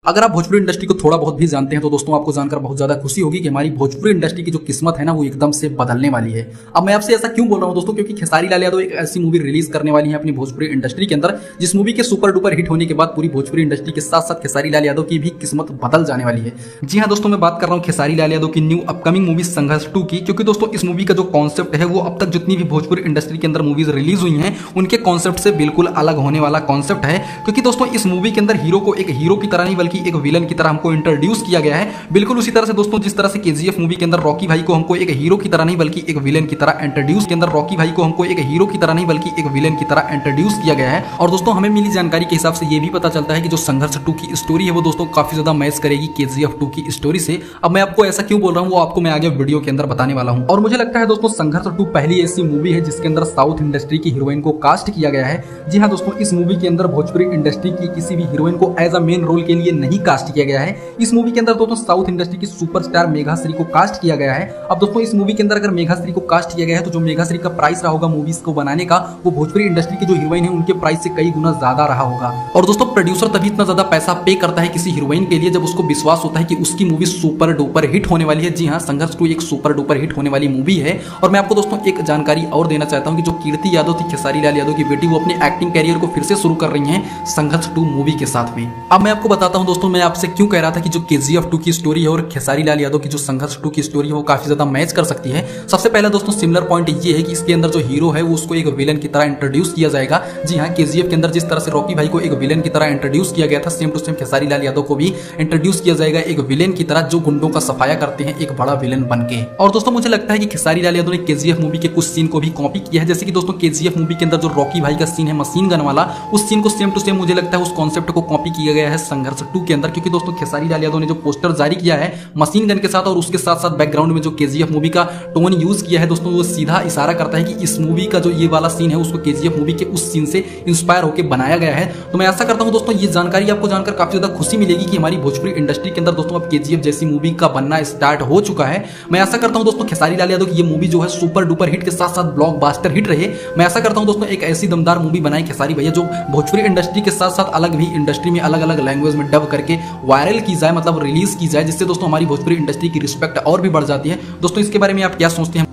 अगर आप भोजपुरी इंडस्ट्री को थोड़ा बहुत भी जानते हैं तो दोस्तों आपको जानकर बहुत ज्यादा खुशी होगी कि हमारी भोजपुरी इंडस्ट्री की जो किस्मत है ना वो एकदम से बदलने वाली है। अब मैं आपसे ऐसा क्यों बोल रहा हूं दोस्तों, क्योंकि खेसारी लाल यादव एक ऐसी मूवी रिलीज करने वाली है अपनी भोजपुरी इंडस्ट्री के अंदर, जिस मूवी के सुपर डुपर हिट होने के बाद पूरी भोजपुरी इंडस्ट्री के साथ साथ खेसारी लाल यादव की भी किस्मत बदल जाने वाली है। जी हाँ दोस्तों, मैं बात कर रहा हूँ खेसारी लाल यादव की न्यू अपकमिंग मूवी संघर्ष 2 की, क्योंकि दोस्तों इस मूवी का जो कॉन्सेप्ट है वो अब तक जितनी भी भोजपुरी इंडस्ट्री के अंदर मूवीज रिलीज हुई हैं उनके कॉन्सेप्ट से बिल्कुल अलग होने वाला कॉन्सेप्ट है। क्योंकि दोस्तों इस मूवी के अंदर हीरो को एक हीरो की तरह नहीं बल्कि एक विलन की तरह हमको इंट्रोड्यूस किया गया है। बिल्कुल उसी तरह से दोस्तों जिस तरह से केजीएफ मूवी के अंदर रॉकी भाई को हमको एक हीरो की तरह नहीं बल्कि एक विलन की तरह इंट्रोड्यूस के अंदर रॉकी भाई को हमको एक हीरो की तरह नहीं बल्कि एक विलन की तरह इंट्रोड्यूस किया गया है। और दोस्तों हमें मिली जानकारी के हिसाब से ये भी पता चलता है कि जो संघर्ष 2 की स्टोरी है वो दोस्तों काफी ज्यादा मैच करेगी केजीएफ 2 की स्टोरी से। अब मैं आपको ऐसा क्यों बोल रहा हूँ वो आपको मैं आगे वीडियो के अंदर बताने वाला हूँ। और मुझे लगता है दोस्तों संघर्ष 2 पहली ऐसी मूवी है जिसके अंदर साउथ इंडस्ट्री की हीरोइन को कास्ट किया गया है। जी हाँ दोस्तों, इस मूवी के अंदर भोजपुरी इंडस्ट्री की किसी भी हीरोइन को एज अ मेन रोल के लिए नहीं कास्ट किया गया है। इस मूवी के अंदर दोस्तों साउथ इंडस्ट्री की सुपरस्टार मेघाश्री को कास्ट किया गया है। अब दोस्तों इस मूवी के अंदर अगर मेघाश्री को कास्ट किया गया है तो जो मेघाश्री का प्राइस रहा होगा मूवीज को बनाने का वो भोजपुरी इंडस्ट्री की जो हीरोइन है उनके प्राइस से कई गुना ज्यादा रहा होगा। और दोस्तों प्रोड्यूसर तभी इतना ज्यादा पैसा पे करता है किसी हीरोइन के लिए जब उसको विश्वास होता है कि उसकी मूवी सुपर डुपर हिट होने वाली है। जी हाँ, संघर्ष 2 एक सुपर डुपर हिट होने वाली मूवी है। और मैं आपको दोस्तों एक जानकारी और देना चाहता हूँ कि जो कीर्ति यादव थी खेसारी लाल यादव की बेटी, वो अपने एक्टिंग कैरियर को फिर से शुरू कर रही हैं संघर्ष 2 मूवी के साथ में। अब मैं आपको बताता हूँ दोस्तों, मैं आपसे क्यों कह रहा था कि जो केजीएफ 2 की स्टोरी है और खेसारी लाल यादव की जो संघर्ष 2 की स्टोरी है वो काफी ज्यादा मैच कर सकती है। सबसे पहला दोस्तों सिमिलर पॉइंट ये है कि इसके अंदर जो हीरो है वो उसको एक विलन की तरह इंट्रोड्यूस किया जाएगा। जी हाँ, केजीएफ के अंदर जिस तरह से रॉकी भाई को एक विलन की तरह इंट्रोड्यूस किया गया था, same to same Khesari Lal Yadav को भी इंट्रोड्यूस किया जाएगा एक विलेन की तरह जो गुंडों का सफाया करते हैं एक बड़ा विलेन बनके। और दोस्तों मुझे लगता है कि खेसारी लाल यादव ने केजीएफ मूवी के कुछ सीन को भी कॉपी किया है। जैसे कि दोस्तों केजीएफ मूवी के अंदर जो रॉकी भाई का सीन है मशीन गन वाला, उस सीन को सेम टू सेम मुझे लगता है उस कॉन्सेप्ट को कॉपी किया गया है संघर्ष 2 के अंदर। क्योंकि दोस्तों खेसारी लाल यादव ने जो पोस्टर जारी किया है मशीन गन के साथ और उसके साथ साथ बैकग्राउंड में जो केजीएफ मूवी का टोन यूज किया है दोस्तों, वो सीधा इशारा करता है कि इस मूवी का जो ये वाला सीन है उसको केजीएफ मूवी के उस सीन से इंस्पायर होकर बनाया गया है। तो मैं ऐसा करता हूं दोस्तों ये जानकारी आपको जानकर काफी ज्यादा खुशी मिलेगी कि हमारी भोजपुरी इंडस्ट्री के अंदर दोस्तों अब केजीएफ जैसी मूवी का बनना स्टार्ट हो चुका है। मैं ऐसा करता हूं दोस्तों खेसारी लाल यादव की ये मूवी जो है सुपर डुपर हिट के साथ साथ ब्लॉकबस्टर हिट रहे। मैं ऐसा करता हूं दोस्तों एक ऐसी दमदार मूवी बनाई खेसारी भैया जो भोजपुरी इंडस्ट्री के साथ साथ अलग भी इंडस्ट्री में अलग अलग लैंग्वेज में डब करके वायरल की जाए, मतलब रिलीज की जाए, जिससे दोस्तों हमारी भोजपुरी इंडस्ट्री की रिस्पेक्ट और भी बढ़ जाती है। दोस्तों इसके बारे में आप क्या सोचते हैं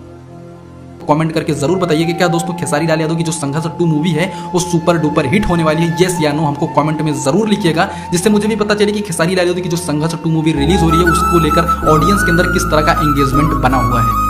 कमेंट करके जरूर बताइए कि क्या दोस्तों खेसारी लाल यादव की जो संघर्ष 2 मूवी है वो सुपर डुपर हिट होने वाली है, यस या नो हमको कमेंट में जरूर लिखिएगा, जिससे मुझे भी पता चले कि खेसारी लाल यादव की जो संघर्ष 2 मूवी रिलीज हो रही है उसको लेकर ऑडियंस के अंदर किस तरह का एंगेजमेंट बना हुआ है।